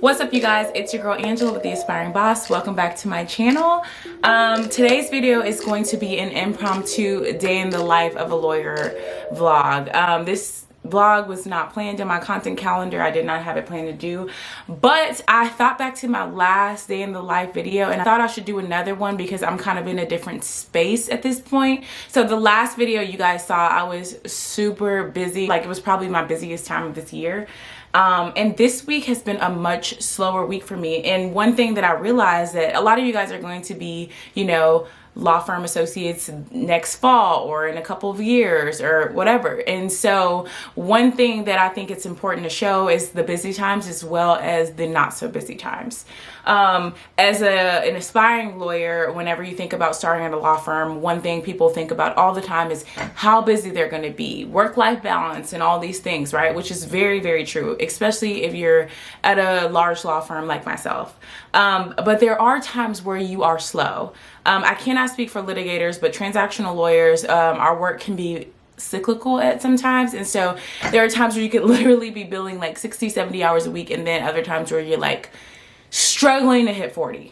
What's up, you guys? It's your girl Angela with The Aspiring Boss. Welcome back to my channel. Today's video is going to be an impromptu day in the life of a lawyer vlog. This vlog was not planned in my content calendar. I did not have it planned to do, but I thought back to my last day in the life video and I thought I should do another one because I'm kind of in a different space at this point. So the last video you guys saw, I was super busy. Like, it was probably my busiest time of this year. And this week has been a much slower week for me. And one thing that I realized, that a lot of you guys are going to be, you know, law firm associates next fall or in a couple of years or whatever. And so one thing that I think it's important to show is the busy times as well as the not so busy times. As an aspiring lawyer, whenever you think about starting at a law firm, one thing people think about all the time is how busy they're going to be, work-life balance and all these things, right? Which is very, very true, especially if you're at a large law firm like myself. But there are times where you are slow. I cannot speak for litigators, but transactional lawyers, our work can be cyclical at sometimes. And so there are times where you could literally be billing like 60, 70 hours a week. And then other times where you're like struggling to hit 40.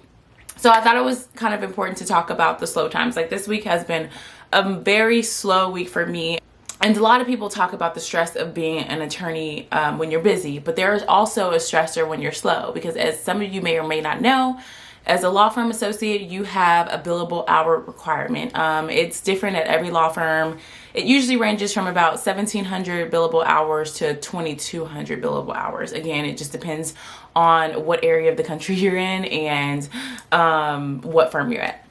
So I thought it was kind of important to talk about the slow times. Like, this week has been a very slow week for me. And a lot of people talk about the stress of being an attorney when you're busy, but there is also a stressor when you're slow, because as some of you may or may not know, as a law firm associate, you have a billable hour requirement. It's different at every law firm. It usually ranges from about 1,700 billable hours to 2,200 billable hours. Again, it just depends on what area of the country you're in and what firm you're at.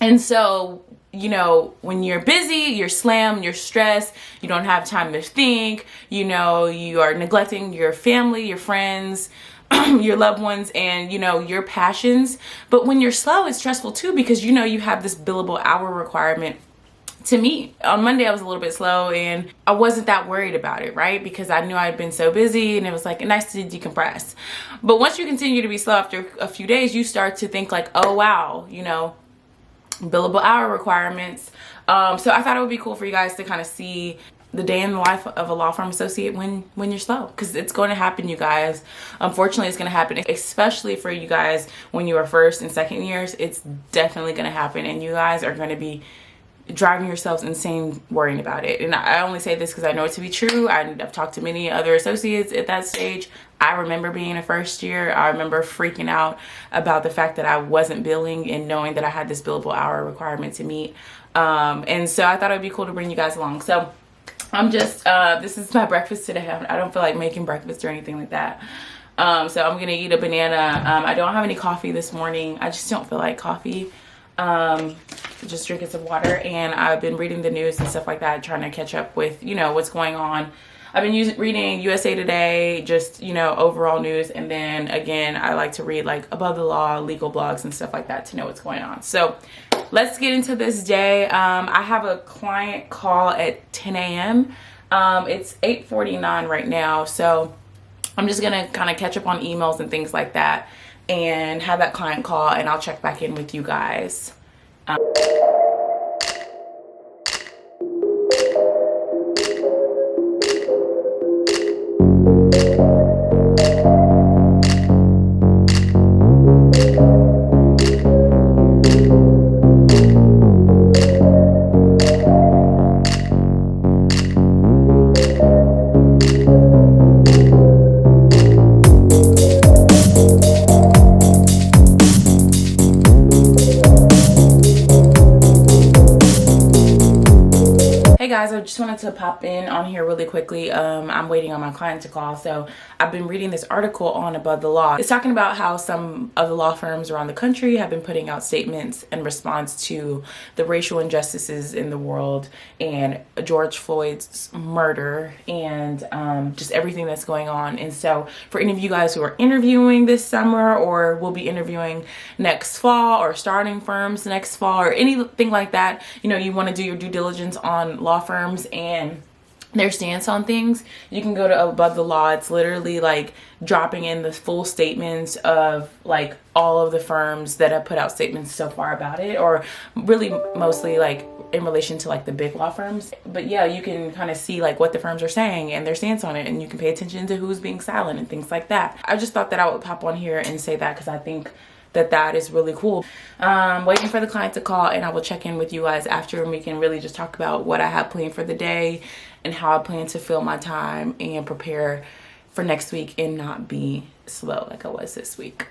And so, you know, when you're busy, you're slammed, you're stressed, you don't have time to think, you know, you are neglecting your family, your friends, your loved ones, and, you know, your passions. But when you're slow, it's stressful too, because, you know, you have this billable hour requirement to meet. On Monday, I was a little bit slow and I wasn't that worried about it, right? Because I knew I'd been so busy and it was like nice to decompress. But once you continue to be slow after a few days, you start to think like, oh, wow, you know, billable hour requirements. So I thought it would be cool for you guys to kind of see the day in the life of a law firm associate when you're slow, because it's going to happen, you guys. Unfortunately, it's going to happen, especially for you guys when you are first and second years. It's definitely going to happen, and you guys are going to be driving yourselves insane worrying about it. And I only say this because I know it to be true. I've talked to many other associates at that stage. I remember being a first year. I remember freaking out about the fact that I wasn't billing and knowing that I had this billable hour requirement to meet. And so I thought it would be cool to bring you guys along. So I'm just, this is my breakfast today. I don't feel like making breakfast or anything like that. So I'm going to eat a banana. I don't have any coffee this morning. I just don't feel like coffee. Just drinking some water, and I've been reading the news and stuff like that, trying to catch up with, you know, what's going on. I've been reading USA Today, just, you know, overall news. And then again, I like to read like above the law, legal blogs and stuff like that to know what's going on. So let's get into this day. I have a client call at 10 a.m. It's 8:49 right now. So I'm just going to kind of catch up on emails and things like that and have that client call, and I'll check back in with you guys. Hey guys, I just wanted to pop in on here really quickly. I'm waiting on my client to call. So I've been reading this article on Above the Law. It's talking about how some of the law firms around the country have been putting out statements in response to the racial injustices in the world and George Floyd's murder and just everything that's going on. And so for any of you guys who are interviewing this summer or will be interviewing next fall or starting firms next fall or anything like that, you know, you want to do your due diligence on law firms and their stance on things, you can go to Above the Law. It's literally like dropping in the full statements of like all of the firms that have put out statements so far about it, or really mostly like in relation to like the big law firms. But yeah, you can kind of see like what the firms are saying and their stance on it, and you can pay attention to who's being silent and things like that. I just thought that I would pop on here and say that because I think that is really cool. Waiting for the client to call, and I will check in with you guys after, and we can really just talk about what I have planned for the day and how I plan to fill my time and prepare for next week and not be slow like I was this week.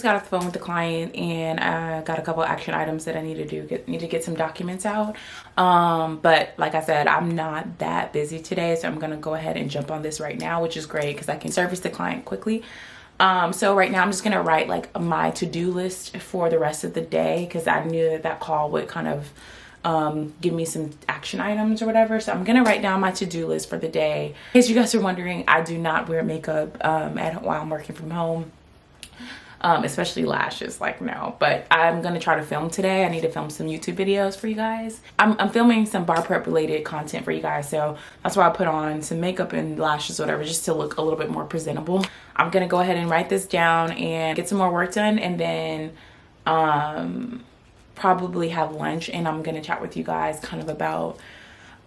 Got off the phone with the client, and I got a couple action items that I need to do. Need to get some documents out, but like I said, I'm not that busy today, so I'm gonna go ahead and jump on this right now, which is great because I can service the client quickly. So right now I'm just gonna write like my to-do list for the rest of the day because I knew that call would kind of give me some action items or whatever. So I'm gonna write down my to-do list for the day. In case you guys are wondering, I do not wear makeup while I'm working from home. Especially lashes, like no, but I'm gonna try to film today. I need to film some YouTube videos for you guys. I'm filming some bar prep related content for you guys, so that's why I put on some makeup and lashes, whatever, just to look a little bit more presentable. I'm gonna go ahead and write this down and get some more work done, and then probably have lunch, and I'm gonna chat with you guys kind of about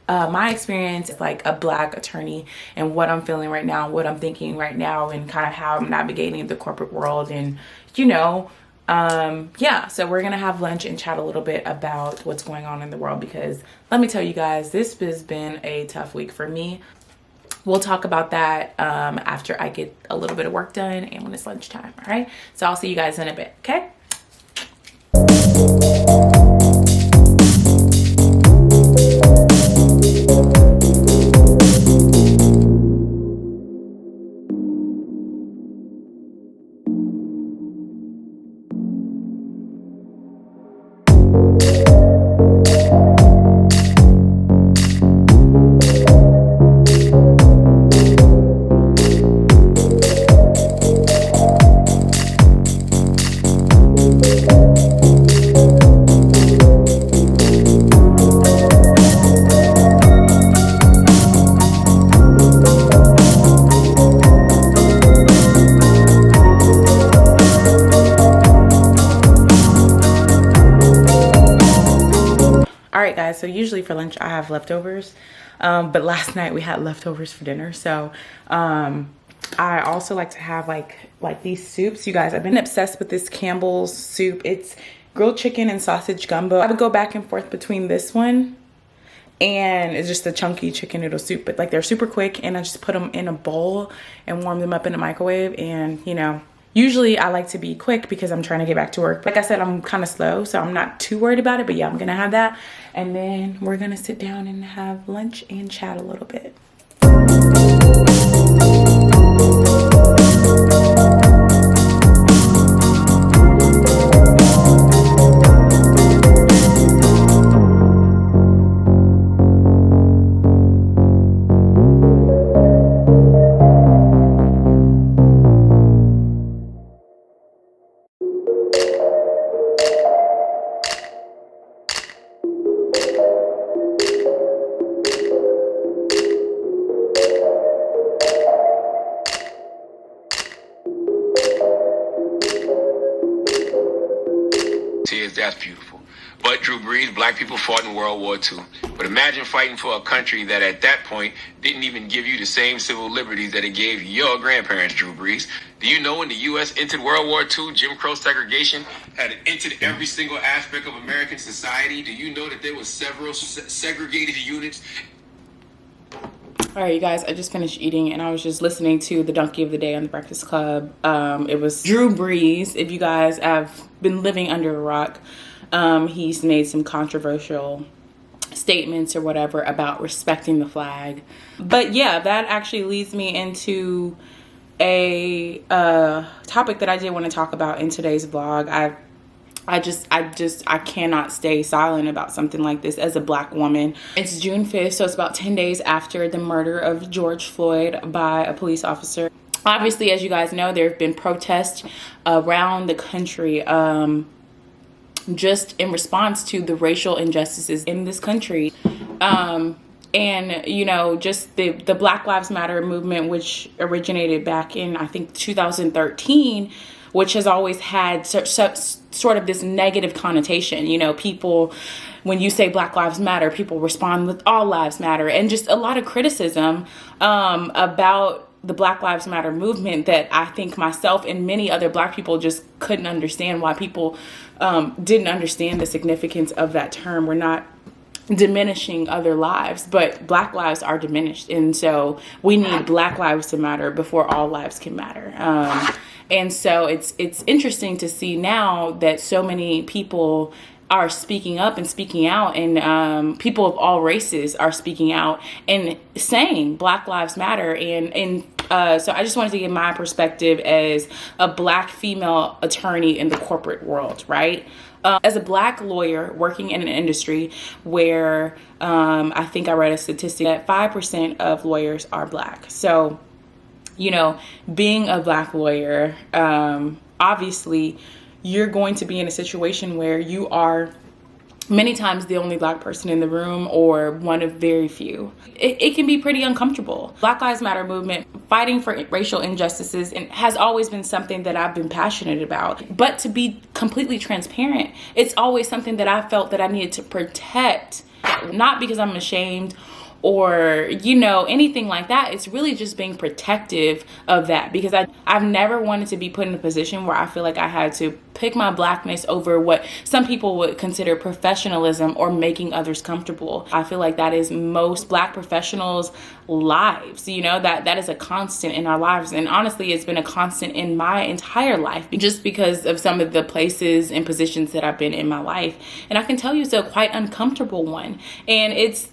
my experience as like a Black attorney and what I'm feeling right now, what I'm thinking right now, and kind of how I'm navigating the corporate world. And you know, yeah, so we're gonna have lunch and chat a little bit about what's going on in the world, because let me tell you guys, this has been a tough week for me. We'll talk about that after I get a little bit of work done and when it's lunchtime. All right, so I'll see you guys in a bit. Okay. Alright guys, so usually for lunch I have leftovers, but last night we had leftovers for dinner. So I also like to have like these soups. You guys, I've been obsessed with this Campbell's soup. It's grilled chicken and sausage gumbo. I would go back and forth between this one and it's just a chunky chicken noodle soup, but like they're super quick, and I just put them in a bowl and warm them up in the microwave. And you know, usually I like to be quick because I'm trying to get back to work. Like I said, I'm kind of slow, so I'm not too worried about it. But yeah, I'm gonna have that, and then we're gonna sit down and have lunch and chat a little bit. That's beautiful. But Drew Brees, black people fought in World War II. But imagine fighting for a country that at that point didn't even give you the same civil liberties that it gave your grandparents, Drew Brees. Do you know when the U.S. entered World War II, Jim Crow segregation had entered every single aspect of American society? Do you know that there were several segregated units? All right, you guys, I just finished eating and I was just listening to the Donkey of the Day on the Breakfast Club. It was Drew Brees. If you guys have been living under a rock, he's made some controversial statements or whatever about respecting the flag. But yeah, that actually leads me into a topic that I did want to talk about in today's vlog. I cannot stay silent about something like this as a black woman. It's June 5th, so it's about 10 days after the murder of George Floyd by a police officer. Obviously, as you guys know, there have been protests around the country, just in response to the racial injustices in this country. And, you know, just the Black Lives Matter movement, which originated back in, I think, 2013, which has always had sort of this negative connotation. You know, people, when you say Black Lives Matter, people respond with all lives matter, and just a lot of criticism about the Black Lives Matter movement that I think myself and many other Black people just couldn't understand why people didn't understand the significance of that term. We're not diminishing other lives, but Black lives are diminished, and so we need Black lives to matter before all lives can matter. And so it's interesting to see now that so many people are speaking up and speaking out, and people of all races are speaking out and saying Black Lives Matter. And so I just wanted to give my perspective as a Black female attorney in the corporate world, right? As a Black lawyer working in an industry where I think I read a statistic that 5% of lawyers are Black. So, you know, being a Black lawyer, obviously you're going to be in a situation where you are many times the only Black person in the room, or one of very few. It can be pretty uncomfortable. Black Lives Matter movement, fighting for racial injustices, and has always been something that I've been passionate about. But to be completely transparent, it's always something that I felt that I needed to protect, not because I'm ashamed or, you know, anything like that. It's really just being protective of that, because I've never wanted to be put in a position where I feel like I had to pick my Blackness over what some people would consider professionalism or making others comfortable. I feel like that is most Black professionals' lives, you know, that is a constant in our lives. And honestly, it's been a constant in my entire life, just because of some of the places and positions that I've been in my life. And I can tell you it's a quite uncomfortable one. And it's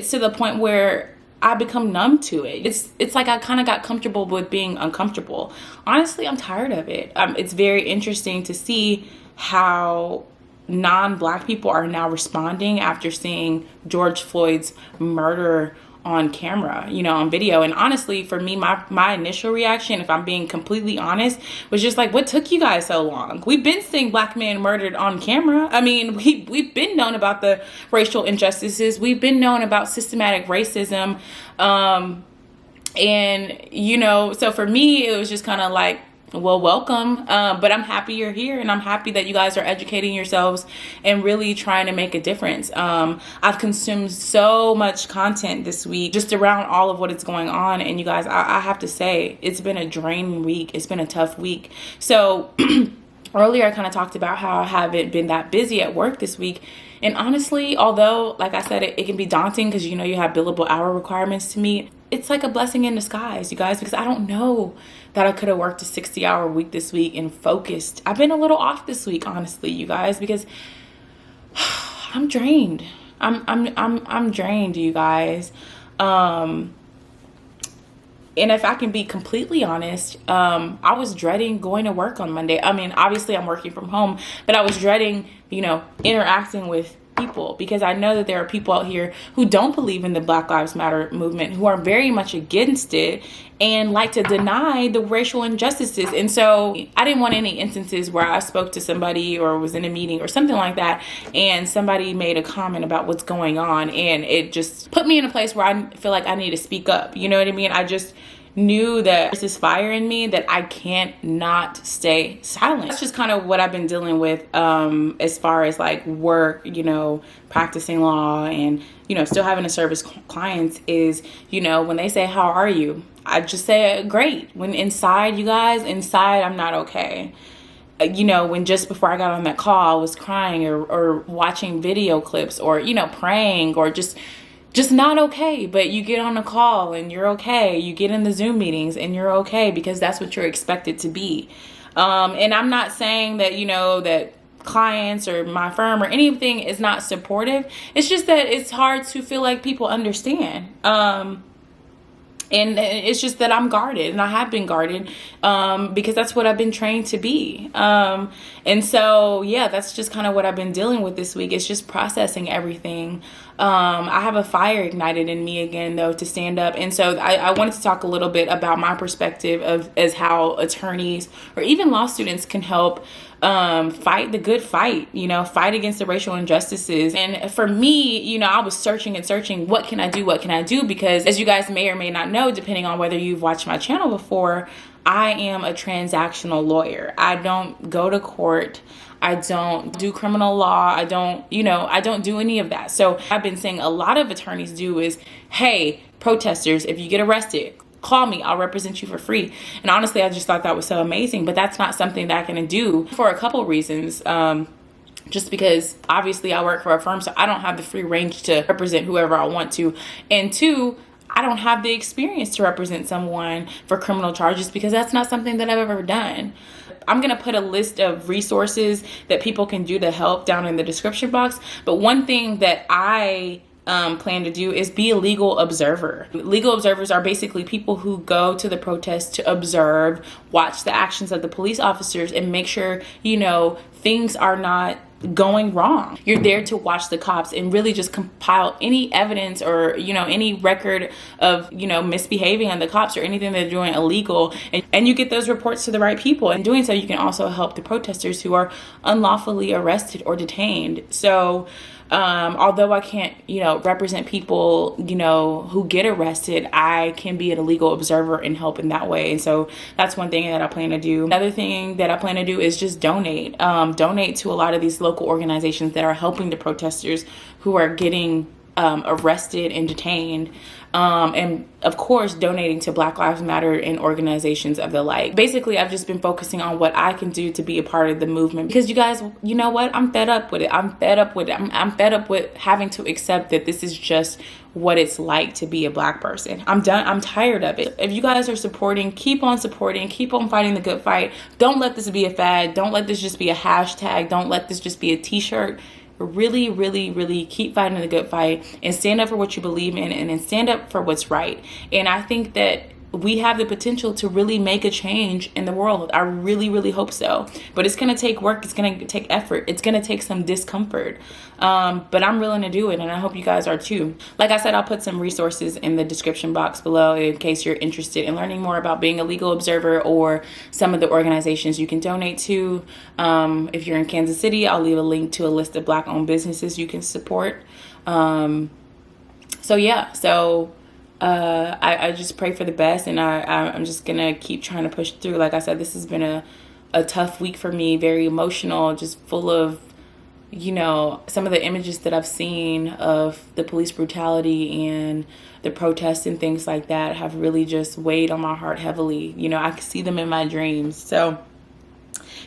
to the point where I become numb to it. It's like I kind of got comfortable with being uncomfortable. Honestly, I'm tired of it. It's very interesting to see how non-Black people are now responding after seeing George Floyd's murder on camera, you know, on video. And honestly, for me, my initial reaction, if I'm being completely honest, was just like, what took you guys so long? We've been seeing Black men murdered on camera. I mean, we've been known about the racial injustices. We've been known about systematic racism. And, you know, so for me, it was just kind of like, well, welcome. But I'm happy you're here, and I'm happy that you guys are educating yourselves and really trying to make a difference. I've consumed so much content this week just around all of what is going on. And you guys, I have to say, it's been a draining week. It's been a tough week. So earlier, I kind of talked about how I haven't been that busy at work this week. And honestly, although, like I said, it can be daunting because, you know, you have billable hour requirements to meet, it's like a blessing in disguise, you guys, because I don't know that I could have worked a 60-hour week this week and focused. I've been a little off this week, honestly, you guys, because I'm drained. I'm drained, you guys. And if I can be completely honest, I was dreading going to work on Monday. I mean, obviously I'm working from home, but I was dreading, you know, interacting with people, because I know that there are people out here who don't believe in the Black Lives Matter movement, who are very much against it and like to deny the racial injustices. And so I didn't want any instances where I spoke to somebody or was in a meeting or something like that, and somebody made a comment about what's going on, and it just put me in a place where I feel like I need to speak up. You know what I mean? I just knew that there's this fire in me that I can't not stay silent. That's just kind of what I've been dealing with as far as like work, you know, practicing law and, you know, still having to service clients is, you know, when they say, how are you? I just say, great. When inside, you guys, inside, I'm not okay. You know, when just before I got on that call, I was crying or watching video clips or, you know, praying or just not okay. But you get on a call and you're okay. You get in the Zoom meetings and you're okay, because that's what you're expected to be. And I'm not saying that, you know, that clients or my firm or anything is not supportive. It's just that it's hard to feel like people understand. And it's just that I'm guarded, and I have been guarded because that's what I've been trained to be. And so, yeah, that's just kind of what I've been dealing with this week. It's just processing everything. I have a fire ignited in me again, though, to stand up. And so I wanted to talk a little bit about my perspective of as how attorneys or even law students can help fight the good fight, fight against the racial injustices. And for me, I was searching and searching, what can I do? Because as you guys may or may not know, depending on whether you've watched my channel before, I am a transactional lawyer. I don't go to court. I don't do criminal law. I don't do any of that. So I've been saying a lot of attorneys do is, hey, protesters, if you get arrested, call me, I'll represent you for free. And honestly, I just thought that was so amazing, but that's not something that I can do for a couple reasons. Just because obviously I work for a firm, so I don't have the free range to represent whoever I want to. And two, I don't have the experience to represent someone for criminal charges because that's not something that I've ever done. I'm going to put a list of resources that people can do to help down in the description box. But one thing that I plan to do is be a legal observer. Legal observers are basically people who go to the protest to observe, watch the actions of the police officers, and make sure, things are not going wrong. You're there to watch the cops and really just compile any evidence or, any record of, misbehaving on the cops or anything they're doing illegal. And you get those reports to the right people. And doing so, you can also help the protesters who are unlawfully arrested or detained. So, although I can't, represent people, who get arrested, I can be a legal observer and help in that way. And so that's one thing that I plan to do. Another thing that I plan to do is just donate. Donate to a lot of these local organizations that are helping the protesters who are getting arrested and detained. And of course, donating to Black Lives Matter and organizations of the like. Basically, I've just been focusing on what I can do to be a part of the movement because you guys, you know what? I'm fed up with it. I'm fed up with having to accept that this is just what it's like to be a Black person. I'm done. I'm tired of it. If you guys are supporting, keep on fighting the good fight. Don't let this be a fad. Don't let this just be a hashtag. Don't let this just be a t-shirt. Really, really, really keep fighting the good fight and stand up for what you believe in and then stand up for what's right. And I think that we have the potential to really make a change in the world. I really, really hope so. But it's going to take work. It's going to take effort. It's going to take some discomfort. But I'm willing to do it, and I hope you guys are too. Like I said, I'll put some resources in the description box below in case you're interested in learning more about being a legal observer or some of the organizations you can donate to. If you're in Kansas City, I'll leave a link to a list of Black-owned businesses you can support. I just pray for the best, and I'm just gonna keep trying to push through. Like I said, this has been a tough week for me, very emotional, just full of, some of the images that I've seen of the police brutality and the protests and things like that have really just weighed on my heart heavily. I can see them in my dreams. So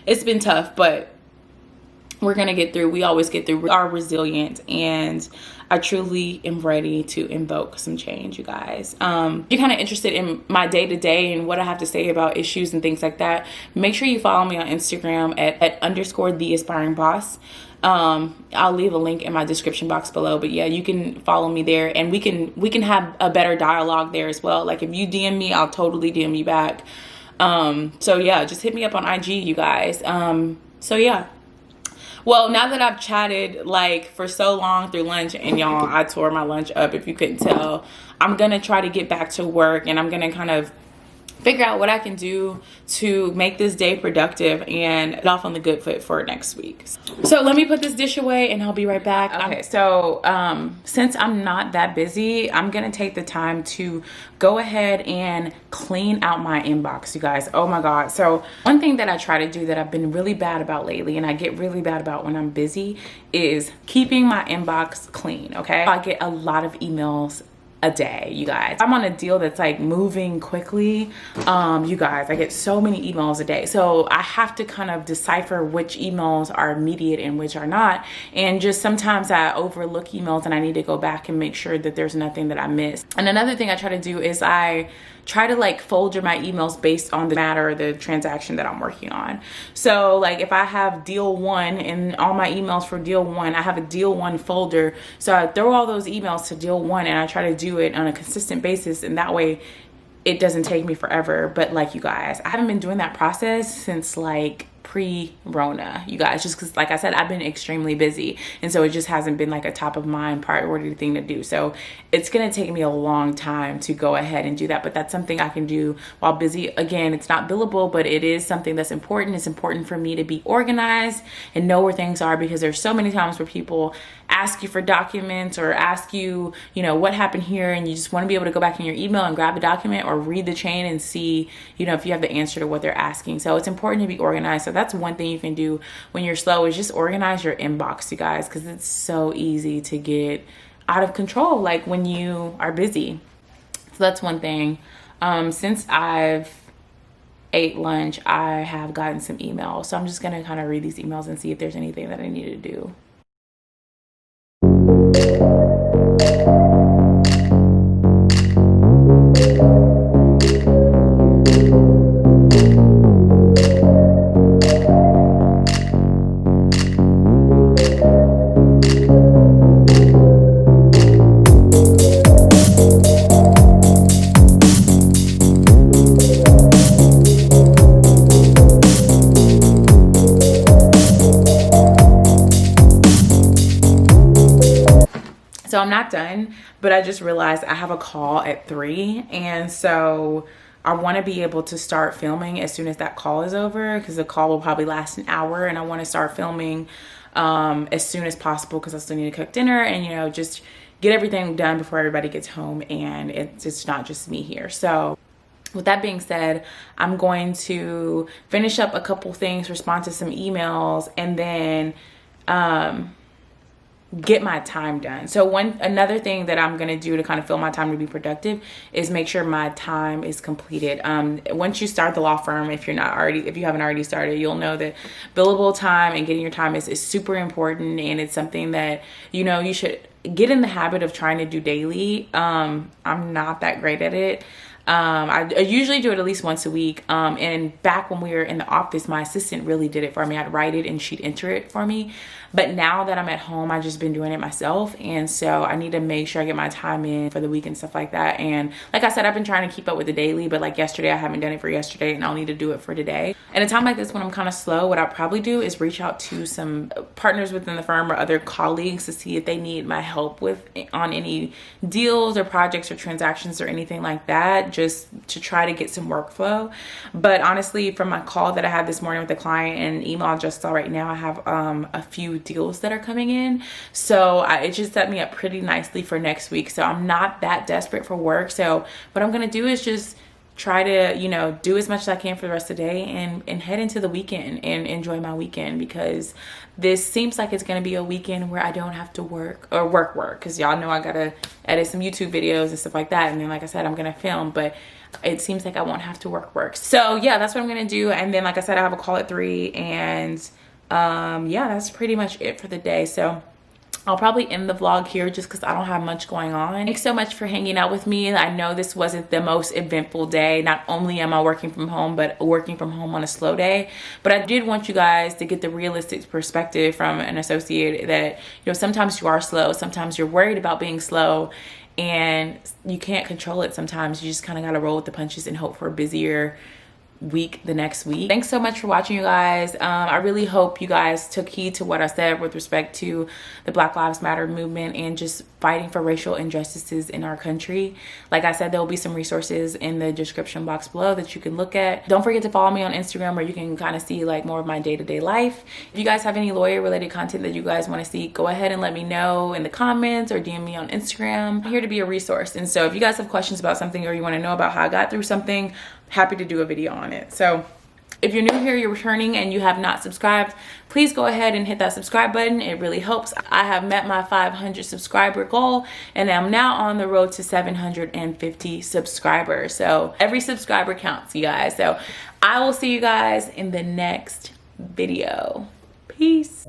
it's been tough, but we're going to get through. We always get through. We are resilient, and I truly am ready to invoke some change, you guys. If you're kind of interested in my day-to-day and what I have to say about issues and things like that, make sure you follow me on Instagram at _theaspiringboss. I'll leave a link in my description box below, but yeah, you can follow me there, and we can have a better dialogue there as well. Like if you DM me, I'll totally DM you back. So yeah, just hit me up on IG, you guys. So yeah. Well, now that I've chatted for so long through lunch, and y'all, I tore my lunch up if you couldn't tell, I'm going to try to get back to work, and I'm going to kind of figure out what I can do to make this day productive and get off on the good foot for next week. So let me put this dish away and I'll be right back. Okay, so since I'm not that busy, I'm gonna take the time to go ahead and clean out my inbox, you guys. Oh my God. So one thing that I try to do that I've been really bad about lately, and I get really bad about when I'm busy, is keeping my inbox clean, okay? I get a lot of emails a day, you guys. I'm on a deal that's moving quickly. You guys, I get so many emails a day. So I have to kind of decipher which emails are immediate and which are not. And just sometimes I overlook emails and I need to go back and make sure that there's nothing that I missed. And another thing I try to do is I try to folder my emails based on the matter or the transaction that I'm working on. So if I have deal one and all my emails for deal one, I have a deal one folder. So I throw all those emails to deal one and I try to do it on a consistent basis. And that way it doesn't take me forever. But like, you guys, I haven't been doing that process since like pre-Breonna, you guys, just because like I said, I've been extremely busy, and so it just hasn't been like a top of mind priority thing to do. So it's gonna take me a long time to go ahead and do that, but that's something I can do while busy. Again, it's not billable, but it is something that's important. It's important for me to be organized and know where things are, because there's so many times where people ask you for documents or ask you, you know, what happened here, and you just want to be able to go back in your email and grab a document or read the chain and see, you know, if you have the answer to what they're asking. So it's important to be organized. So that's one thing you can do when you're slow, is just organize your inbox, you guys, because it's so easy to get out of control like when you are busy. So that's one thing. Since I've ate lunch, I have gotten some emails, so I'm just gonna kind of read these emails and see if there's anything that I need to do. So I'm not done, but I just realized I have a call at 3, and so I want to be able to start filming as soon as that call is over, because the call will probably last an hour, and I want to start filming as soon as possible, because I still need to cook dinner and, you know, just get everything done before everybody gets home, and it's not just me here. So with that being said, I'm going to finish up a couple things, respond to some emails, and then get my time done. So another thing that I'm gonna do to kind of fill my time to be productive is make sure my time is completed. Once you start the law firm, if you haven't already started, you'll know that billable time and getting your time is super important, and it's something that, you know, you should get in the habit of trying to do daily. I'm not that great at it. I usually do it at least once a week. And back when we were in the office, my assistant really did it for me. I'd write it and she'd enter it for me. But now that I'm at home, I've just been doing it myself. And so I need to make sure I get my time in for the week and stuff like that. And like I said, I've been trying to keep up with the daily, but like yesterday, I haven't done it for yesterday, and I'll need to do it for today. At a time like this, when I'm kind of slow, what I'll probably do is reach out to some partners within the firm or other colleagues to see if they need my help on any deals or projects or transactions or anything like that, just to try to get some workflow. But honestly, from my call that I had this morning with the client and email I just saw right now, I have a few deals that are coming in. So it just set me up pretty nicely for next week. So I'm not that desperate for work. So what I'm going to do is just try to, you know, do as much as I can for the rest of the day and head into the weekend and enjoy my weekend, because this seems like it's going to be a weekend where I don't have to work, because y'all know I got to edit some YouTube videos and stuff like that. And then, like I said, I'm going to film, but it seems like I won't have to work. So yeah, that's what I'm going to do. And then, like I said, I have a call at 3, and yeah, that's pretty much it for the day. So I'll probably end the vlog here just because I don't have much going on. Thanks so much for hanging out with me. I know this wasn't the most eventful day. Not only am I working from home, but working from home on a slow day. But I did want you guys to get the realistic perspective from an associate that, you know, sometimes you are slow. Sometimes you're worried about being slow, and you can't control it. Sometimes you just kind of got to roll with the punches and hope for a busier week the next week. Thanks so much for watching, you guys. I really hope you guys took heed to what I said with respect to the Black Lives Matter movement and just fighting for racial injustices in our country. Like I said, there will be some resources in the description box below that you can look at. Don't forget to follow me on Instagram, where you can kind of see like more of my day-to-day life. If you guys have any lawyer related content that you guys want to see, go ahead and let me know in the comments or DM me on Instagram. I'm here to be a resource. And so if you guys have questions about something, or you want to know about how I got through something, happy to do a video on it. So if you're new here, you're returning, and you have not subscribed, please go ahead and hit that subscribe button. It really helps. I have met my 500 subscriber goal, and I'm now on the road to 750 subscribers. So every subscriber counts, you guys. So I will see you guys in the next video. Peace.